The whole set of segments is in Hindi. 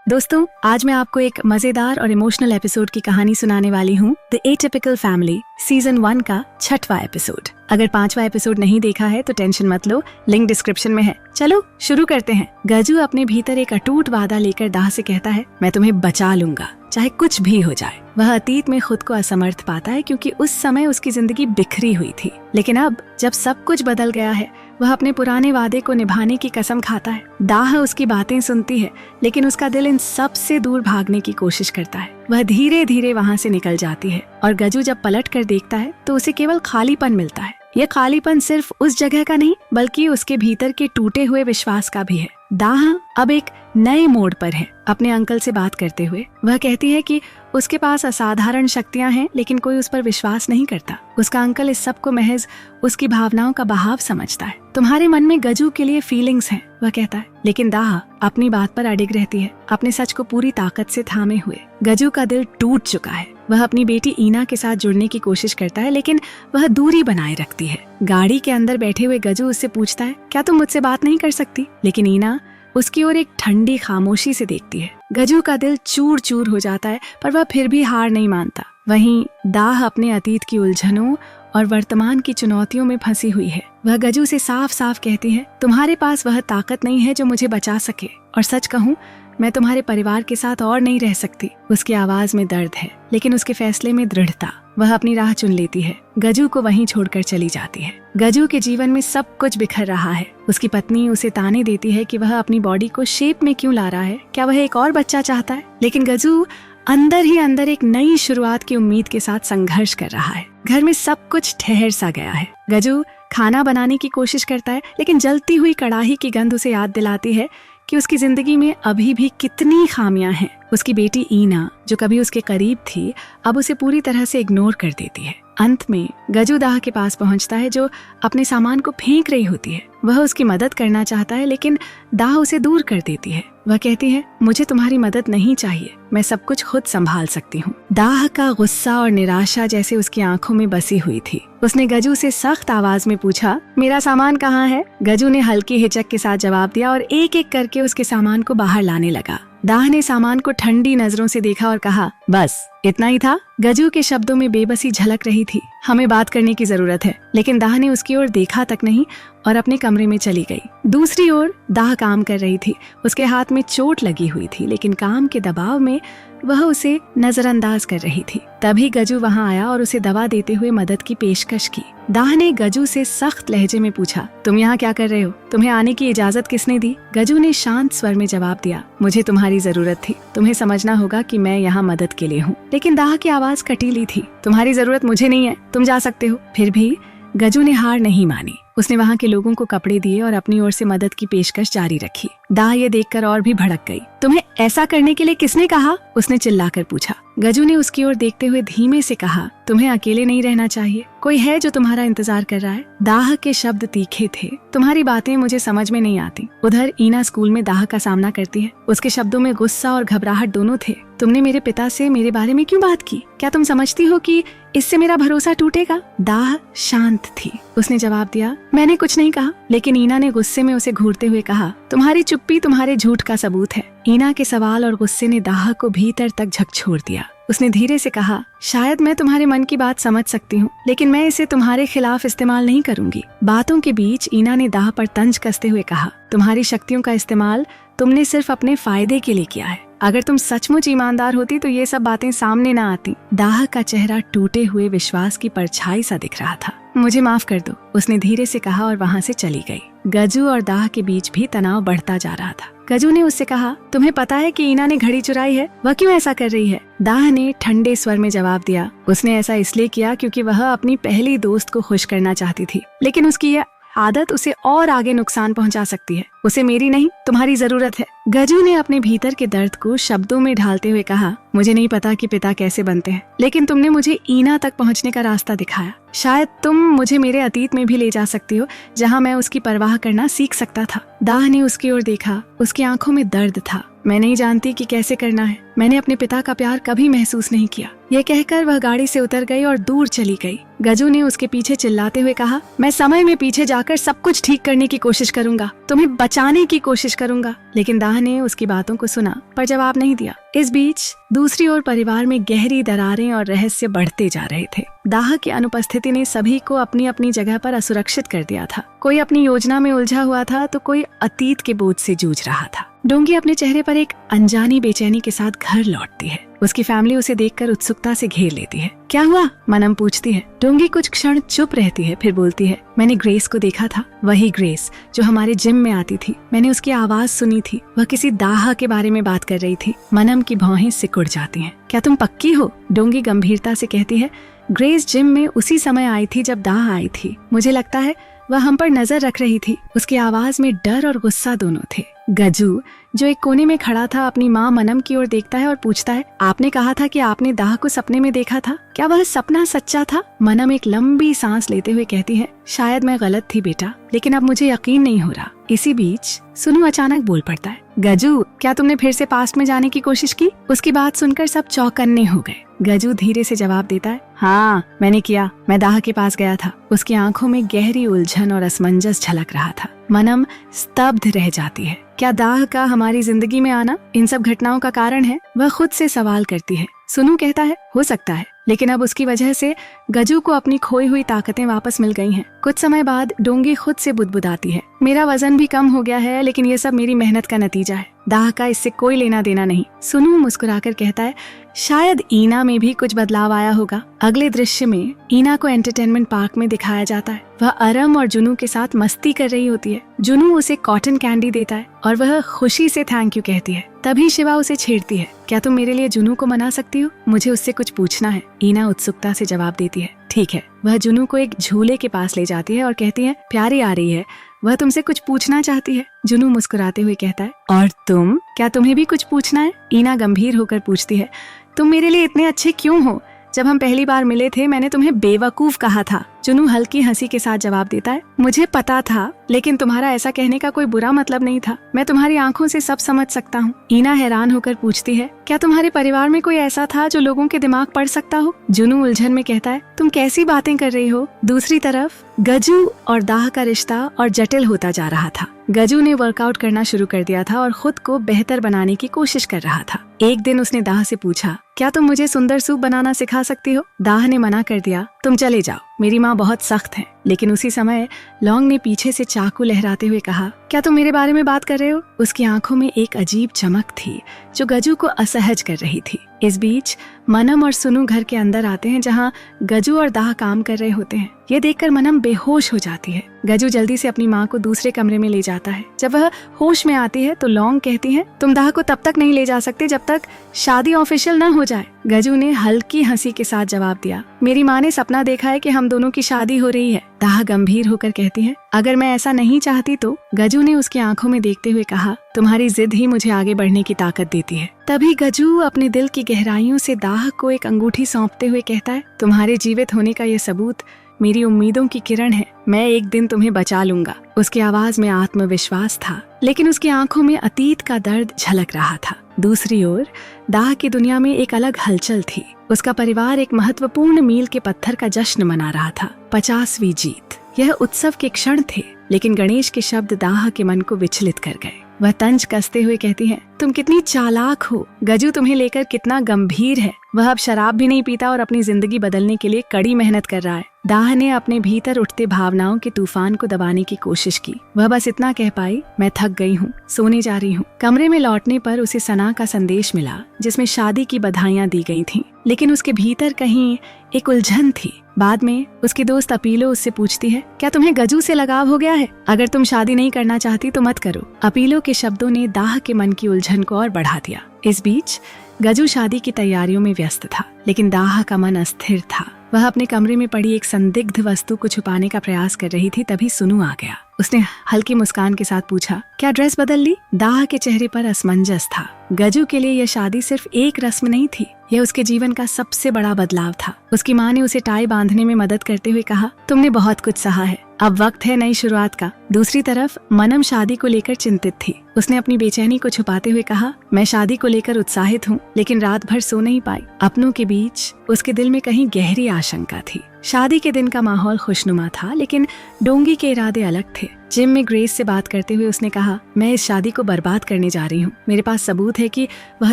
दोस्तों, आज मैं आपको एक मजेदार और इमोशनल एपिसोड की कहानी सुनाने वाली हूँ। द एटिपिकल फैमिली सीजन 1 का 6वां एपिसोड। अगर 5वां एपिसोड नहीं देखा है तो टेंशन मत लो, लिंक डिस्क्रिप्शन में है। चलो शुरू करते हैं। गजू अपने भीतर एक अटूट वादा लेकर दाह से कहता है, मैं तुम्हें बचा लूंगा चाहे कुछ भी हो जाए। वह अतीत में खुद को असमर्थ पाता है क्योंकि उस समय उसकी जिंदगी बिखरी हुई थी, लेकिन अब जब सब कुछ बदल गया है वह अपने पुराने वादे को निभाने की कसम खाता है। दाह उसकी बातें सुनती है, लेकिन उसका दिल इन सब से दूर भागने की कोशिश करता है। वह धीरे धीरे वहाँ से निकल जाती है और गजू जब पलट कर देखता है तो उसे केवल खालीपन मिलता है। यह खालीपन सिर्फ उस जगह का नहीं बल्कि उसके भीतर के टूटे हुए विश्वास का भी है। दाह अब एक नए मोड़ पर है। अपने अंकल से बात करते हुए वह कहती है कि उसके पास असाधारण शक्तियां हैं, लेकिन कोई उस पर विश्वास नहीं करता। उसका अंकल इस सब को महज उसकी भावनाओं का बहाव समझता है। तुम्हारे मन में गजू के लिए फीलिंग्स हैं, वह कहता है, लेकिन दाह अपनी बात पर अडिग रहती है, अपने सच को पूरी ताकत से थामे हुए। गजू का दिल टूट चुका है। वह अपनी बेटी ईना के साथ जुड़ने की कोशिश करता है, लेकिन वह दूरी बनाए रखती है। गाड़ी के अंदर बैठे हुए गजू उससे पूछता है, क्या तुम मुझसे बात नहीं कर सकती? लेकिन ईना उसकी ओर एक ठंडी खामोशी से देखती है। गजू का दिल चूर चूर हो जाता है, पर वह फिर भी हार नहीं मानता। वहीं दाह अपने अतीत की उलझनों और वर्तमान की चुनौतियों में फंसी हुई है। वह गजू से साफ साफ कहती है, तुम्हारे पास वह ताकत नहीं है जो मुझे बचा सके, और सच कहूँ मैं तुम्हारे परिवार के साथ और नहीं रह सकती। उसकी आवाज में दर्द है, लेकिन उसके फैसले में दृढ़ता। वह अपनी राह चुन लेती है, गजू को वहीं छोड़कर चली जाती है। गजू के जीवन में सब कुछ बिखर रहा है। उसकी पत्नी उसे ताने देती है कि वह अपनी बॉडी को शेप में क्यों ला रहा है, क्या वह एक और बच्चा चाहता है? लेकिन गजू अंदर ही अंदर एक नई शुरुआत की उम्मीद के साथ संघर्ष कर रहा है। घर में सब कुछ ठहर सा गया है। गजू खाना बनाने की कोशिश करता है, लेकिन जलती हुई कड़ाही की गंध उसे याद दिलाती है कि उसकी जिंदगी में अभी भी कितनी खामियां हैं। उसकी बेटी ईना, जो कभी उसके करीब थी, अब उसे पूरी तरह से इग्नोर कर देती है। अंत में गजू दाह के पास पहुंचता है, जो अपने सामान को फेंक रही होती है। वह उसकी मदद करना चाहता है, लेकिन दाह उसे दूर कर देती है। वह कहती है, मुझे तुम्हारी मदद नहीं चाहिए, मैं सब कुछ खुद संभाल सकती हूँ। दाह का गुस्सा और निराशा जैसे उसकी आंखों में बसी हुई थी। उसने गजू से सख्त आवाज में पूछा, मेरा सामान कहाँ है? गजू ने हल्की हिचक के साथ जवाब दिया और एक एक करके उसके सामान को बाहर लाने लगा। दाह ने सामान को ठंडी नजरों से देखा और कहा, बस इतना ही था? गजू के शब्दों में बेबसी झलक रही थी। हमें बात करने की जरूरत है। लेकिन दाह ने उसकी ओर देखा तक नहीं और अपने कमरे में चली गई। दूसरी ओर दाह काम कर रही थी। उसके हाथ में चोट लगी हुई थी, लेकिन काम के दबाव में वह उसे नजरअंदाज कर रही थी। तभी गजू वहां आया और उसे दवा देते हुए मदद की पेशकश की। दाह ने गजू से सख्त लहजे में पूछा, तुम यहाँ क्या कर रहे हो? तुम्हें आने की इजाजत किसने दी? गजू ने शांत स्वर में जवाब दिया, मुझे तुम्हारी जरूरत थी। तुम्हें समझना होगा कि मैं यहाँ मदद के लिए हूँ। लेकिन दाह की आवाज कटीली थी। तुम्हारी जरूरत मुझे नहीं है, तुम जा सकते हो। फिर भी गजू ने हार नहीं मानी। उसने वहाँ के लोगों को कपड़े दिए और अपनी ओर से मदद की पेशकश जारी रखी। दाह ये देखकर और भी भड़क गई। तुम्हें ऐसा करने के लिए किसने कहा? उसने चिल्लाकर पूछा। गजू ने उसकी ओर देखते हुए धीमे से कहा, तुम्हें अकेले नहीं रहना चाहिए, कोई है जो तुम्हारा इंतजार कर रहा है। दाह के शब्द तीखे थे। तुम्हारी बातें मुझे समझ में नहीं आती। उधर ईना स्कूल में दाह का सामना करती है। उसके शब्दों में गुस्सा और घबराहट दोनों थे। तुमने मेरे पिता से मेरे बारे में क्यों बात की? क्या तुम समझती हो कि इससे मेरा भरोसा टूटेगा? दाह शांत थी। उसने जवाब दिया, मैंने कुछ नहीं कहा। लेकिन ईना ने गुस्से में उसे घूरते हुए कहा, तुम्हारी चुप्पी तुम्हारे झूठ का सबूत है। ईना के सवाल और गुस्से ने दाह को भीतर तक झकझोर दिया। उसने धीरे से कहा, शायद मैं तुम्हारे मन की बात समझ सकती हूँ, लेकिन मैं इसे तुम्हारे खिलाफ इस्तेमाल नहीं करूंगी। बातों के बीच ईना ने दाह पर तंज कसते हुए कहा, तुम्हारी शक्तियों का इस्तेमाल तुमने सिर्फ अपने फायदे के लिए किया है। अगर तुम सचमुच ईमानदार होती तो ये सब बातें सामने ना आती। दाह का चेहरा टूटे हुए विश्वास की परछाई सा दिख रहा था। मुझे माफ कर दो, उसने धीरे से कहा और वहाँ से चली गई। गजू और दाह के बीच भी तनाव बढ़ता जा रहा था। गजू ने उससे कहा, तुम्हें पता है कि ईना ने घड़ी चुराई है? वह क्यों ऐसा कर रही है? दाह ने ठंडे स्वर में जवाब दिया, उसने ऐसा इसलिए किया क्योंकि वह अपनी पहली दोस्त को खुश करना चाहती थी, लेकिन उसकी यह आदत उसे और आगे नुकसान पहुंचा सकती है। उसे मेरी नहीं, तुम्हारी जरूरत है। गजू ने अपने भीतर के दर्द को शब्दों में ढालते हुए कहा, मुझे नहीं पता कि पिता कैसे बनते हैं, लेकिन तुमने मुझे ईना तक पहुंचने का रास्ता दिखाया। शायद तुम मुझे मेरे अतीत में भी ले जा सकती हो, जहां मैं उसकी परवाह करना सीख सकता था। दाह ने उसकी ओर देखा। उसकी आंखों में दर्द था। मैं नहीं जानती कि कैसे करना है। मैंने अपने पिता का प्यार कभी महसूस नहीं किया। यह कहकर वह गाड़ी से उतर गई और दूर चली गई। गजू ने उसके पीछे चिल्लाते हुए कहा, मैं समय में पीछे जाकर सब कुछ ठीक करने की कोशिश करूंगा, तुम्हें बचाने की कोशिश करूंगा। लेकिन दाह ने उसकी बातों को सुना पर जवाब नहीं दिया। इस बीच दूसरी ओर परिवार में गहरी दरारें और रहस्य बढ़ते जा रहे थे। दाह की अनुपस्थिति ने सभी को अपनी अपनी जगह पर असुरक्षित कर दिया था। कोई अपनी योजना में उलझा हुआ था तो कोई अतीत के बोझ से जूझ रहा था। डोंगी अपने चेहरे पर एक अनजानी बेचैनी के साथ घर लौटती है। उसकी फैमिली उसे देखकर उत्सुकता से घेर लेती है। क्या हुआ? मनम पूछती है। डोंगी कुछ क्षण चुप रहती है, फिर बोलती है, मैंने ग्रेस को देखा था, वही ग्रेस जो हमारे जिम में आती थी। मैंने उसकी आवाज सुनी थी, वह किसी दाह के बारे में बात कर रही थी। मनम की भौहें सिकुड़ जाती हैं। क्या तुम पक्की हो? डोंगी गंभीरता से कहती है, ग्रेस जिम में उसी समय आई थी जब दाह आई थी। मुझे लगता है वह हम पर नजर रख रही थी। उसकी आवाज में डर और गुस्सा दोनों थे। गजू जो एक कोने में खड़ा था अपनी माँ मनम की ओर देखता है और पूछता है, आपने कहा था कि आपने दाह को सपने में देखा था, क्या वह सपना सच्चा था? मनम एक लंबी सांस लेते हुए कहती है, शायद मैं गलत थी बेटा, लेकिन अब मुझे यकीन नहीं हो रहा। इसी बीच सुनु अचानक बोल पड़ता है, गजू क्या तुमने फिर से पास्ट में जाने की कोशिश की? उसकी बात सुनकर सब चौकन्ने हो गए। गजू धीरे से जवाब देता है, हाँ मैंने किया, मैं दाह के पास गया था। उसकी आंखों में गहरी उलझन और असमंजस झलक रहा था। मनम स्तब्ध रह जाती है। क्या दाह का हमारी जिंदगी में आना इन सब घटनाओं का कारण है? वह खुद से सवाल करती है। सुनु कहता है, हो सकता है, लेकिन अब उसकी वजह से गजू को अपनी खोई हुई ताकतें वापस मिल गई हैं। कुछ समय बाद डोंगी खुद से बुदबुदाती है, मेरा वजन भी कम हो गया है, लेकिन ये सब मेरी मेहनत का नतीजा है। दाह का इससे कोई लेना देना नहीं। सुनु मुस्कुराकर कहता है, शायद ईना में भी कुछ बदलाव आया होगा। अगले दृश्य में ईना को एंटरटेनमेंट पार्क में दिखाया जाता है। वह अरम और जुनू के साथ मस्ती कर रही होती है। जुनू उसे कॉटन कैंडी देता है और वह खुशी से थैंक यू कहती है। तभी शिवा उसे छेड़ती है, क्या तुम मेरे लिए जुनू को मना सकती हो? मुझे उससे कुछ पूछना है। ईना उत्सुकता से जवाब देती है, ठीक है। वह जुनू को एक झूले के पास ले जाती है और कहती है, प्यारी आ रही है, वह तुमसे कुछ पूछना चाहती है। जुनू मुस्कुराते हुए कहता है, और तुम, क्या तुम्हें भी कुछ पूछना है? ईना गंभीर होकर पूछती है, तुम मेरे लिए इतने अच्छे क्यों हो? जब हम पहली बार मिले थे मैंने तुम्हें बेवकूफ कहा था। जुनू हल्की हंसी के साथ जवाब देता है, मुझे पता था, लेकिन तुम्हारा ऐसा कहने का कोई बुरा मतलब नहीं था। मैं तुम्हारी आंखों से सब समझ सकता हूँ। ईना हैरान होकर पूछती है, क्या तुम्हारे परिवार में कोई ऐसा था जो लोगों के दिमाग पढ़ सकता हो? जुनू उलझन में कहता है, तुम कैसी बातें कर रही हो? दूसरी तरफ गजू और दाह का रिश्ता और जटिल होता जा रहा था। गजू ने वर्कआउट करना शुरू कर दिया था और खुद को बेहतर बनाने की कोशिश कर रहा था। एक दिन उसने दाह से पूछा, क्या तुम मुझे सुंदर सूप बनाना सिखा सकती हो? दाह ने मना कर दिया, तुम चले जाओ, मेरी माँ बहुत सख्त है। लेकिन उसी समय लॉन्ग ने पीछे से चाकू लहराते हुए कहा, क्या तुम मेरे बारे में बात कर रहे हो? उसकी आंखों में एक अजीब चमक थी जो गजू को असहज कर रही थी। इस बीच मनम और सुनु घर के अंदर आते हैं जहां गजू और दाह काम कर रहे होते हैं। ये देखकर मनम बेहोश हो जाती है। गजू जल्दी से अपनी माँ को दूसरे कमरे में ले जाता है। जब वह होश में आती है तो लॉन्ग कहती है, तुम दाह को तब तक नहीं ले जा सकते जब तक शादी ऑफिशियल न हो जाए। गजू ने हल्की हंसी के साथ जवाब दिया, मेरी माँ ने सपना देखा है कि हम दोनों की शादी हो रही है। दाह गंभीर होकर कहती है, अगर मैं ऐसा नहीं चाहती तो? गजू ने उसकी आंखों में देखते हुए कहा, तुम्हारी जिद ही मुझे आगे बढ़ने की ताकत देती है। तभी गजू अपने दिल की गहराइयों से दाह को एक अंगूठी सौंपते हुए कहता है, तुम्हारे जीवित होने का ये सबूत मेरी उम्मीदों की किरण है। मैं एक दिन तुम्हें बचा लूंगा। उसकी आवाज में आत्मविश्वास था, लेकिन उसकी आंखों में अतीत का दर्द झलक रहा था। दूसरी ओर दाह की दुनिया में एक अलग हलचल थी। उसका परिवार एक महत्वपूर्ण मील के पत्थर का जश्न मना रहा था, 50वीं जीत। यह उत्सव के क्षण थे, लेकिन गणेश के शब्द दाह के मन को विचलित कर गए। वह तंज कसते हुए कहती है, तुम कितनी चालाक हो। गजू तुम्हें लेकर कितना गंभीर है। वह अब शराब भी नहीं पीता और अपनी जिंदगी बदलने के लिए कड़ी मेहनत कर रहा है। दाह ने अपने भीतर उठते भावनाओं के तूफान को दबाने की कोशिश की। वह बस इतना कह पाई, मैं थक गई हूँ, सोने जा रही हूँ। कमरे में लौटने पर उसे सना का संदेश मिला जिसमें शादी की बधाइयाँ दी गई थीं, लेकिन उसके भीतर कहीं एक उलझन थी। बाद में उसकी दोस्त अपीलो उससे पूछती है, क्या तुम्हें गजू से लगाव हो गया है? अगर तुम शादी नहीं करना चाहती तो मत करो। अपीलो के शब्दों ने दाह के मन की उलझन को और बढ़ा दिया। इस बीच गजू शादी की तैयारियों में व्यस्त था, लेकिन दाह का मन अस्थिर था। वह अपने कमरे में पड़ी एक संदिग्ध वस्तु को छुपाने का प्रयास कर रही थी। तभी सुनु आ गया। उसने हल्की मुस्कान के साथ पूछा, क्या ड्रेस बदल ली? दाह के चेहरे पर असमंजस था। गजू के लिए यह शादी सिर्फ एक रस्म नहीं थी, यह उसके जीवन का सबसे बड़ा बदलाव था। उसकी माँ ने उसे टाई बांधने में मदद करते हुए कहा, तुमने बहुत कुछ सहा है, अब वक्त है नई शुरुआत का। दूसरी तरफ मनम शादी को लेकर चिंतित थी। उसने अपनी बेचैनी को छुपाते हुए कहा, मैं शादी को लेकर उत्साहित हूँ, लेकिन रात भर सो नहीं पाई। अपनों के बीच उसके दिल में कहीं गहरी आशंका थी। शादी के दिन का माहौल खुशनुमा था, लेकिन डोंगी के इरादे अलग थे। जिम में ग्रेस से बात करते हुए उसने कहा, मैं इस शादी को बर्बाद करने जा रही हूँ। मेरे पास सबूत है कि वह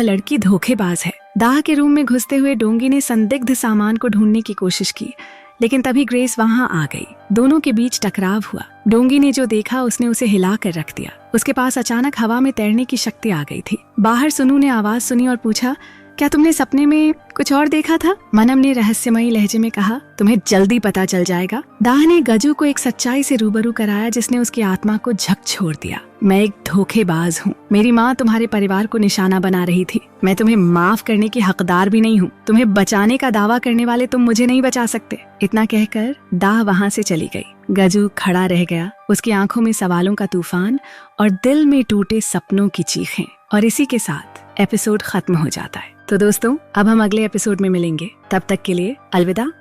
लड़की धोखेबाज है। दाह के रूम में घुसते हुए डोंगी ने संदिग्ध सामान को ढूंढने की कोशिश की, लेकिन तभी ग्रेस वहां आ गई। दोनों के बीच टकराव हुआ। डोंगी ने जो देखा उसने उसे हिला कर रख दिया। उसके पास अचानक हवा में तैरने की शक्ति आ गई थी। बाहर सुनू ने आवाज सुनी और पूछा, क्या तुमने सपने में कुछ और देखा था? मनम ने रहस्यमयी लहजे में कहा, तुम्हें जल्दी पता चल जाएगा। दाह ने गजू को एक सच्चाई से रूबरू कराया जिसने उसकी आत्मा को झकझोर दिया। मैं एक धोखेबाज हूँ। मेरी माँ तुम्हारे परिवार को निशाना बना रही थी। मैं तुम्हें माफ करने की हकदार भी नहीं हूँ। तुम्हें बचाने का दावा करने वाले तुम मुझे नहीं बचा सकते। इतना कहकर दाह वहाँ से चली गई। गजू खड़ा रह गया, उसकी आंखों में सवालों का तूफान और दिल में टूटे सपनों की चीखें। और इसी के साथ एपिसोड खत्म हो जाता है। तो दोस्तों, अब हम अगले एपिसोड में मिलेंगे। तब तक के लिए अलविदा।